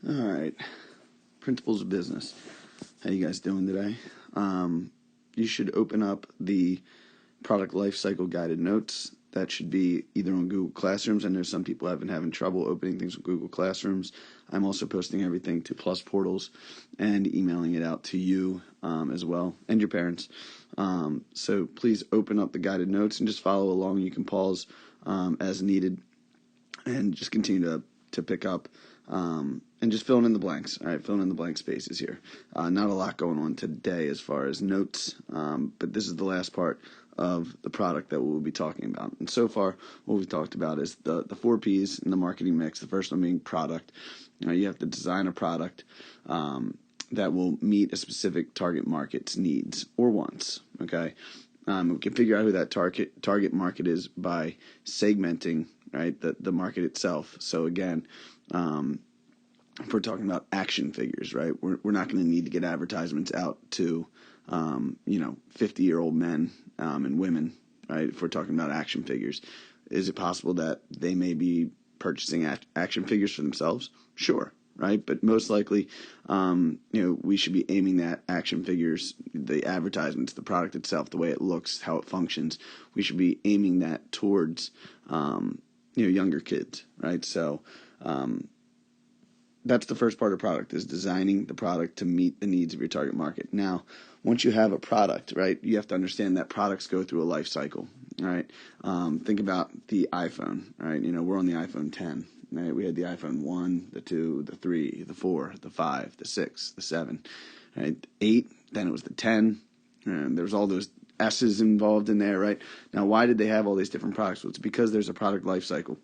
All right, principles of business. How you guys doing today? You should open up the product lifecycle guided notes. That should be either on Google Classrooms. I know some people have been having trouble opening things with Google Classrooms. I'm also posting everything to Plus Portals and emailing it out to you as well, and your parents. So please open up the guided notes and just follow along. You can pause as needed and just continue to pick up and just filling in the blanks. All right, filling in the blank spaces here. Not a lot going on today as far as notes, but this is the last part of the product that we'll be talking about. And so far, what we've talked about is the 4 Ps in the marketing mix. The first one being product. You have to design a product that will meet a specific target market's needs or wants. Okay, we can figure out who that target market is by segmenting, right, the market itself. So again, if we're talking about action figures, right, we're not going to need to get advertisements out to 50-year-old men and women, right? If we're talking about action figures, is it possible that they may be purchasing action figures for themselves? Sure, right? But most likely, we should be aiming that action figures, the advertisements, the product itself, the way it looks, how it functions. We should be aiming that towards, younger kids, right? So that's the first part of product, is designing the product to meet the needs of your target market. Now, once you have a product, right, you have to understand that products go through a life cycle, right? Think about the iPhone, right? We're on the iPhone 10, right? We had the iPhone 1, the 2, the 3, the 4, the 5, the 6, the 7, right? 8, then it was the 10, and there was all those S's involved in there, right? Now, why did they have all these different products? Well, it's because there's a product life cycle.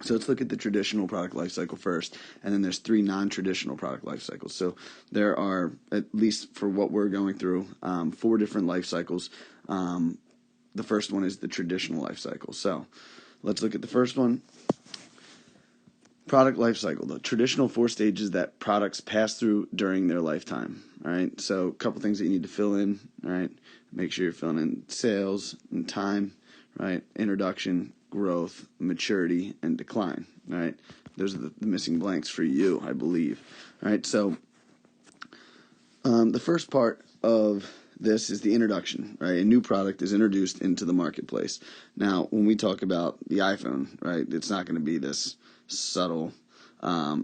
So let's look at the traditional product life cycle first, and then there's 3 non-traditional product life cycles. So there are, at least for what we're going through, 4 different life cycles. The first one is the traditional life cycle. So let's look at the first one. Product life cycle, the traditional 4 stages that products pass through during their lifetime. All right, so a couple things that you need to fill in. All right, make sure you're filling in sales and time, right? Introduction, growth, maturity, and decline. All right, those are the missing blanks for you, I believe. All right, so the first part of this is the introduction, right? A new product is introduced into the marketplace. Now, when we talk about the iPhone, right, it's not going to be this subtle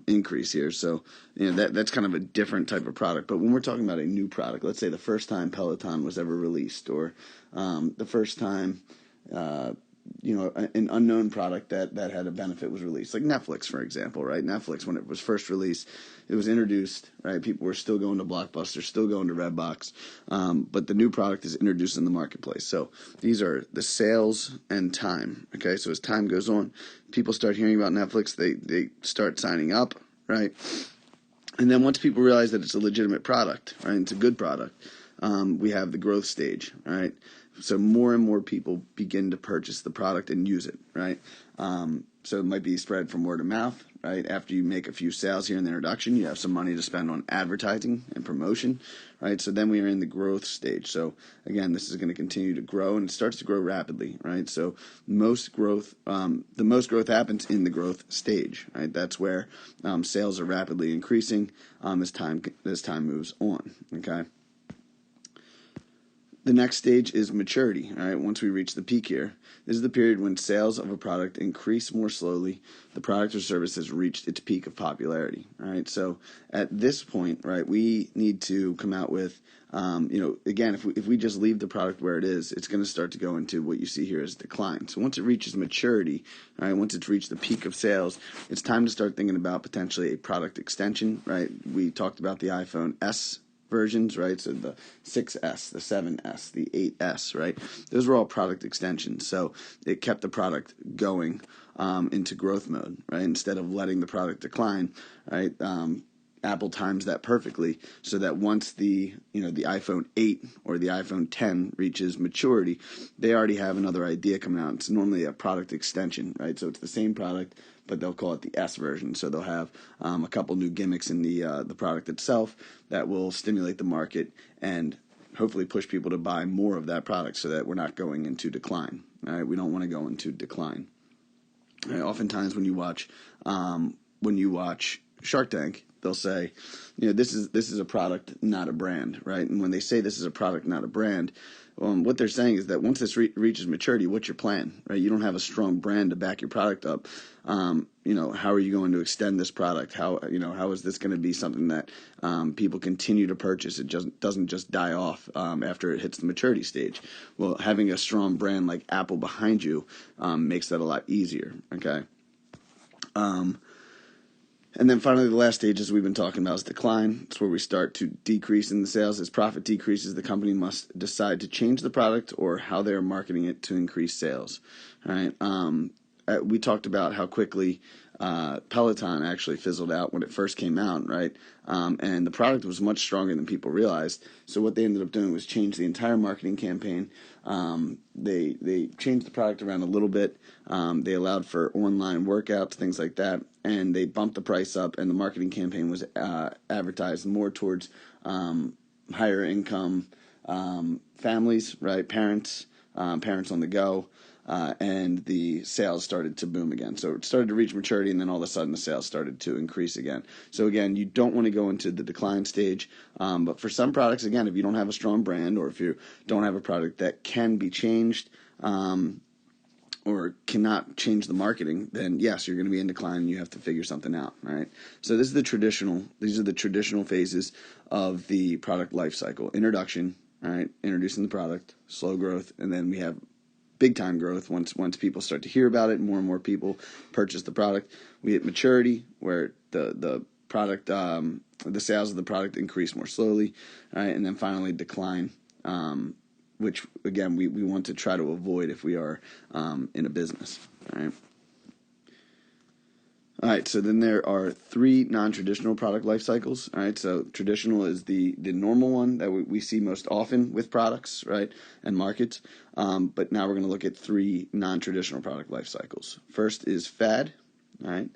increase here. So, that's kind of a different type of product. But when we're talking about a new product, let's say the first time Peloton was ever released, or the first time an unknown product that had a benefit was released, like Netflix, for example, right? Netflix, when it was first released, it was introduced, right? People were still going to Blockbuster, still going to Redbox, but the new product is introduced in the marketplace. So these are the sales and time, okay? So as time goes on, people start hearing about Netflix, they start signing up, right? And then once people realize that it's a legitimate product, right, it's a good product, we have the growth stage, right? So more and more people begin to purchase the product and use it, right? So it might be spread from word of mouth, right? After you make a few sales here in the introduction, you have some money to spend on advertising and promotion, right? So then we are in the growth stage. So again, this is going to continue to grow, and it starts to grow rapidly, right? So the most growth happens in the growth stage, right? That's where sales are rapidly increasing as time moves on, okay? The next stage is maturity, all right? Once we reach the peak here, this is the period when sales of a product increase more slowly. The product or service has reached its peak of popularity, all right? So at this point, right, we need to come out with, again, if we just leave the product where it is, it's going to start to go into what you see here as decline. So once it reaches maturity, all right, once it's reached the peak of sales, it's time to start thinking about potentially a product extension, right? We talked about the iPhone S versions, right? So the 6S, the 7S, the 8S, right? Those were all product extensions. So it kept the product going into growth mode, right? Instead of letting the product decline, right? Apple times that perfectly so that once the iPhone 8 or the iPhone 10 reaches maturity, they already have another idea coming out. It's normally a product extension, right? So it's the same product, but they'll call it the S version. So they'll have a couple new gimmicks in the product itself that will stimulate the market and hopefully push people to buy more of that product so that we're not going into decline. All right, we don't want to go into decline. All right, oftentimes when you watch Shark Tank, they'll say, this is a product, not a brand, right? And when they say this is a product, not a brand, what they're saying is that once this reaches maturity, what's your plan, right? You don't have a strong brand to back your product up. How are you going to extend this product? How is this going to be something that people continue to purchase? It just doesn't just die off after it hits the maturity stage. Well, having a strong brand like Apple behind you makes that a lot easier. Okay. And then finally, the last stage, as we've been talking about, is decline. It's where we start to decrease in the sales. As profit decreases, the company must decide to change the product or how they are marketing it to increase sales. All right. We talked about how quickly Peloton actually fizzled out when it first came out, right? And the product was much stronger than people realized. So what they ended up doing was change the entire marketing campaign. They changed the product around a little bit. They allowed for online workouts, things like that, and they bumped the price up. And the marketing campaign was advertised more towards higher income families, right? Parents on the go. And the sales started to boom again. So it started to reach maturity, and then all of a sudden the sales started to increase again. So again, you don't want to go into the decline stage. But for some products, again, if you don't have a strong brand or if you don't have a product that can be changed or cannot change the marketing, then yes, you're going to be in decline and you have to figure something out, right? So these are the traditional phases of the product life cycle. Introduction, all right, introducing the product, slow growth, and then we have big time growth once people start to hear about it and more people purchase the product. We hit maturity where the product the sales of the product increase more slowly, right? And then finally decline, which again we want to try to avoid if we are in a business, right? All right, so then there are 3 non-traditional product life cycles. All right, so traditional is the normal one that we see most often with products, right, and markets. But now we're going to look at 3 non-traditional product life cycles. First is fad. All right,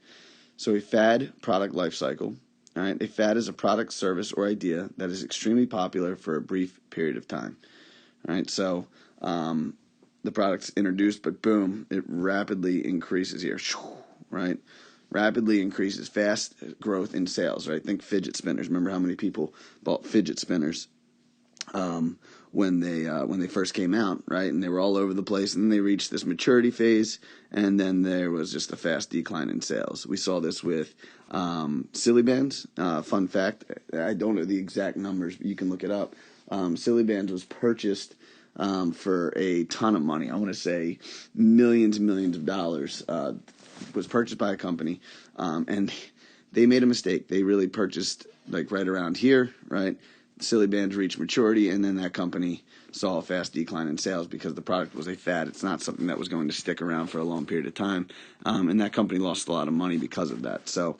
so a fad product life cycle. All right, a fad is a product, service, or idea that is extremely popular for a brief period of time. All right, so the product's introduced, but boom, it rapidly increases here, right? Rapidly increases, fast growth in sales, right? Think fidget spinners. Remember how many people bought fidget spinners when they first came out, right? And they were all over the place, and then they reached this maturity phase, and then there was just a fast decline in sales. We saw this with Silly Bands. Fun fact, I don't know the exact numbers, but you can look it up. Silly Bands was purchased for a ton of money. I want to say millions and millions of dollars. Was purchased by a company, and they made a mistake. They really purchased like right around here, right? Silly Bands reached maturity, and then that company saw a fast decline in sales because the product was a fad. It's not something that was going to stick around for a long period of time, and that company lost a lot of money because of that. So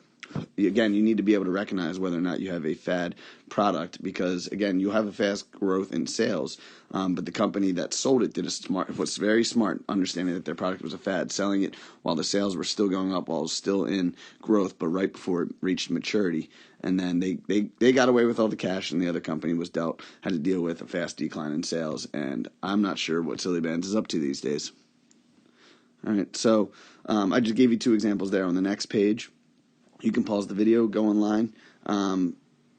again, you need to be able to recognize whether or not you have a fad product because, again, you have a fast growth in sales, but the company that sold it was very smart, understanding that their product was a fad, selling it while the sales were still going up, while it was still in growth, but right before it reached maturity. And then they got away with all the cash, and the other company had to deal with a fast decline in sales. And I'm not sure what Silly Bands is up to these days. All right, so I just gave you 2 examples there on the next page. You can pause the video, go online.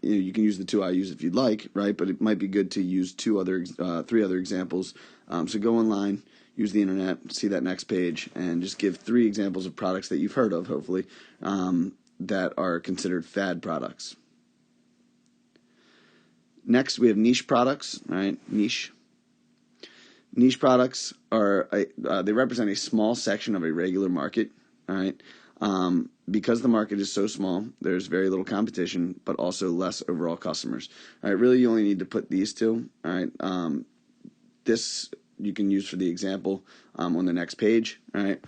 You can use the 2 I use if you'd like, right? But it might be good to use 3 other examples. So go online, use the internet, see that next page, and just give 3 examples of products that you've heard of, hopefully, that are considered fad products. Next, we have niche products, right? Niche products they represent a small section of a regular market, all right? Because the market is so small, there's very little competition, but also less overall customers. All right, really, you only need to put these 2. All right, this you can use for the example on the next page. All right,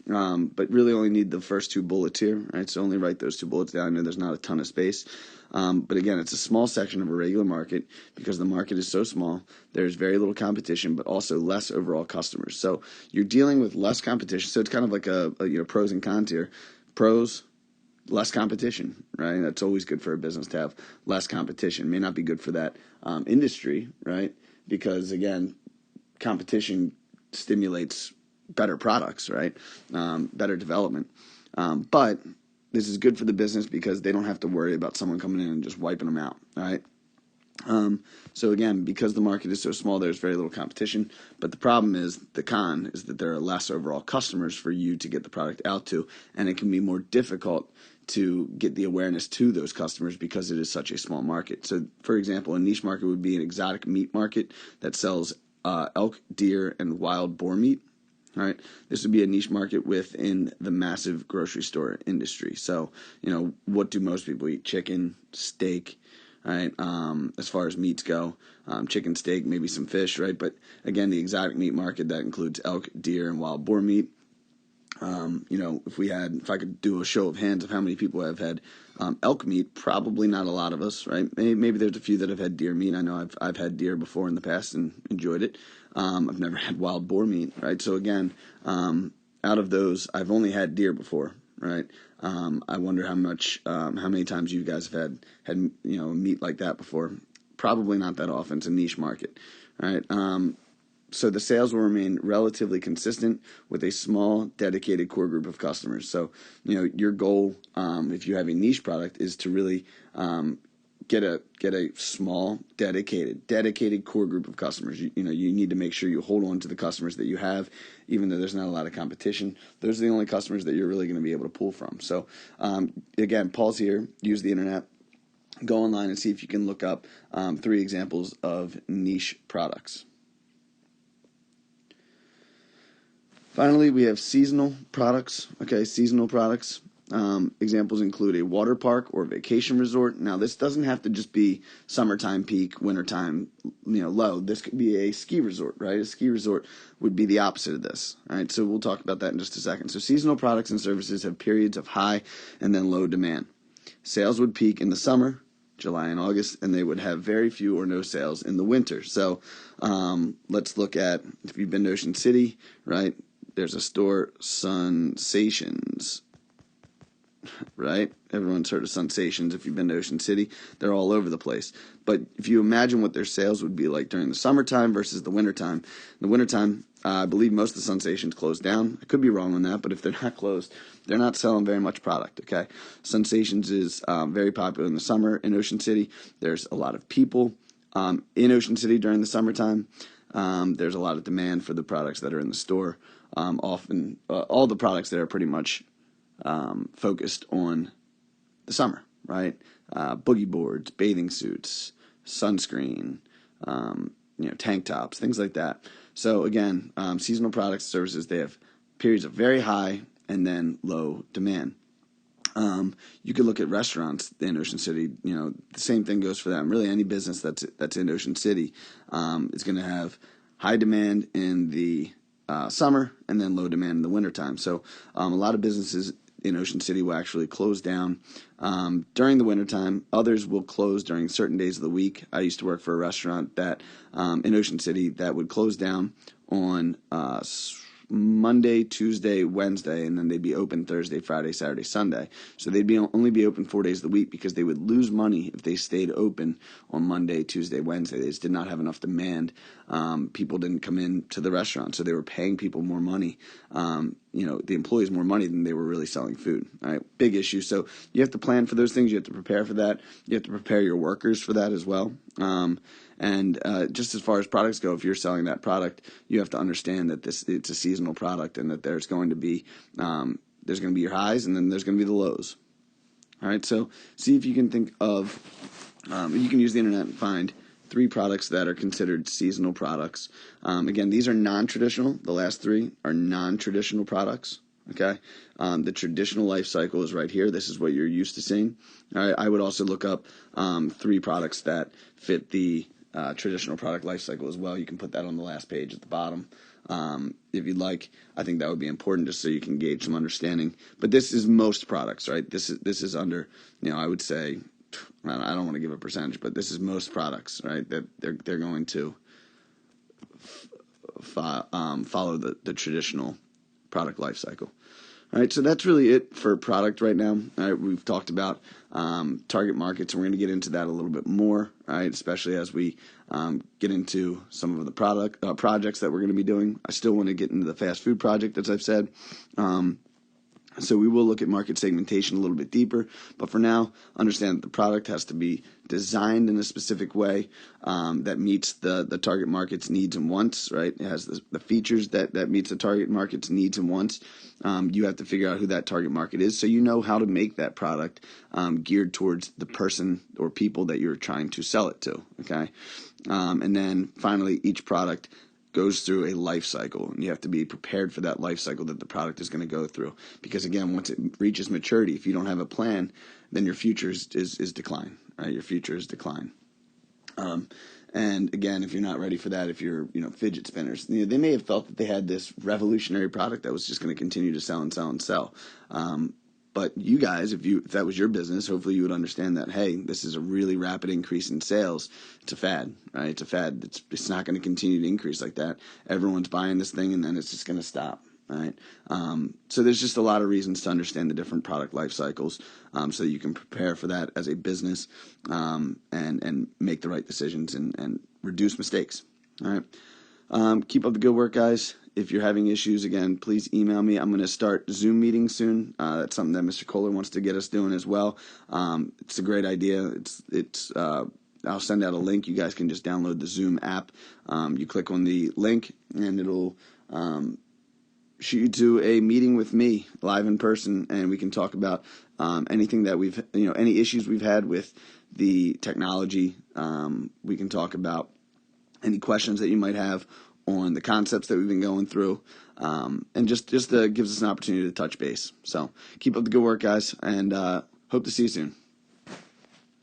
but really only need the first 2 bullets here. All right, so only write those 2 bullets down. I know there's not a ton of space, but again, it's a small section of a regular market because the market is so small. There's very little competition, but also less overall customers. So you're dealing with less competition. So it's kind of like a pros and cons here. Pros, less competition, right? That's always good for a business to have less competition. May not be good for that industry, right? Because again, competition stimulates better products, right? Better development. But this is good for the business because they don't have to worry about someone coming in and just wiping them out. All right. So again, because the market is so small, there's very little competition. But the problem is, the con is that there are less overall customers for you to get the product out to, and it can be more difficult to get the awareness to those customers because it is such a small market. So, for example, a niche market would be an exotic meat market that sells elk, deer, and wild boar meat. All right, this would be a niche market within the massive grocery store industry. So, what do most people eat? Chicken, steak. Right, as far as meats go, chicken, steak, maybe some fish, right? But again, the exotic meat market, that includes elk, deer, and wild boar meat. If I could do a show of hands of how many people have had elk meat, probably not a lot of us, right? Maybe there's a few that have had deer meat. I know I've had deer before in the past and enjoyed it. I've never had wild boar meat, right? So again, out of those, I've only had deer before, right? I wonder how many times you guys have had meat like that before. Probably not that often. It's a niche market, right? So the sales will remain relatively consistent with a small, dedicated core group of customers. So, your goal, if you have a niche product, is to really get a small, dedicated core group of customers. You need to make sure you hold on to the customers that you have, even though there's not a lot of competition. Those are the only customers that you're really going to be able to pull from. So, again, pause here, use the internet, go online and see if you can look up 3 examples of niche products. Finally, we have seasonal products. Okay, seasonal products. Examples include a water park or vacation resort. Now, this doesn't have to just be summertime peak, wintertime, low. This could be a ski resort, right? A ski resort would be the opposite of this. All right, so we'll talk about that in just a second. So seasonal products and services have periods of high and then low demand. Sales would peak in the summer, July and August, and they would have very few or no sales in the winter. So let's look at, if you've been to Ocean City, right? There's a store, Sensations, right? Everyone's heard of Sensations if you've been to Ocean City. They're all over the place. But if you imagine what their sales would be like during the summertime versus the wintertime. In the wintertime, I believe most of the Sensations close down. I could be wrong on that, but if they're not closed, they're not selling very much product, okay? Sensations is very popular in the summer in Ocean City. There's a lot of people in Ocean City during the summertime. There's a lot of demand for the products that are in the store. Often, all the products that are pretty much focused on the summer, right? Boogie boards, bathing suits, sunscreen, tank tops, things like that. So again, seasonal products and services, they have periods of very high and then low demand. You could look at restaurants in Ocean City. The same thing goes for them. Really, any business that's in Ocean City is going to have high demand in the summer and then low demand in the wintertime. So a lot of businesses in Ocean City will actually close down during the wintertime. Others will close during certain days of the week. I used to work for a restaurant that in Ocean City that would close down on Monday, Tuesday, Wednesday, and then they'd be open Thursday, Friday, Saturday, Sunday. So they'd only be open 4 days of the week because they would lose money if they stayed open on Monday, Tuesday, Wednesday. They just did not have enough demand. People didn't come in to the restaurant, so they were paying people more money. The employees more money than they were really selling food. All right, big issue. So you have to plan for those things. You have to prepare for that. You have to prepare your workers for that as well. And just as far as products go, if you're selling that product, you have to understand that it's a seasonal product and that there's going to be your highs and then there's going to be the lows. All right, so see if you can think of, you can use the internet and find 3 products that are considered seasonal products. Again, these are non-traditional. The last 3 are non-traditional products. Okay, the traditional life cycle is right here. This is what you're used to seeing. All right, I would also look up 3 products that fit the traditional product life cycle as well. You can put that on the last page at the bottom if you'd like. I think that would be important just so you can gauge some understanding. But this is most products, right? This is under, I would say, I don't want to give a percentage, but this is most products, right? That they're going to follow the traditional product life cycle. All right, so that's really it for product right now. All right, we've talked about target markets, and we're going to get into that a little bit more, all right, especially as we get into some of the projects that we're going to be doing. I still want to get into the fast food project, as I've said. So we will look at market segmentation a little bit deeper, but for now, understand that the product has to be designed in a specific way that meets the target market's needs and wants, right? It has the features that meets the target market's needs and wants. You have to figure out who that target market is so you know how to make that product geared towards the person or people that you're trying to sell it to, okay? And then finally, each product goes through a life cycle, and you have to be prepared for that life cycle that the product is going to go through. Because again, once it reaches maturity, if you don't have a plan, then your future is decline, right? Your future is decline. And again, if you're not ready for that, if you're, fidget spinners, they may have felt that they had this revolutionary product that was just going to continue to sell and sell and sell. But you guys, if that was your business, hopefully you would understand that, hey, this is a really rapid increase in sales. It's a fad, right? It's a fad. It's not going to continue to increase like that. Everyone's buying this thing, and then it's just going to stop, right? So there's just a lot of reasons to understand the different product life cycles so that you can prepare for that as a business and make the right decisions and reduce mistakes, all right? Keep up the good work, guys. If you're having issues, again, please email me. I'm going to start Zoom meetings soon. That's something that Mr. Kohler wants to get us doing as well. It's a great idea. I'll send out a link. You guys can just download the Zoom app. You click on the link, and it'll shoot you to a meeting with me live in person, and we can talk about anything that any issues we've had with the technology. We can talk about any questions that you might have on the concepts that we've been going through, and just gives us an opportunity to touch base. So keep up the good work, guys, and hope to see you soon.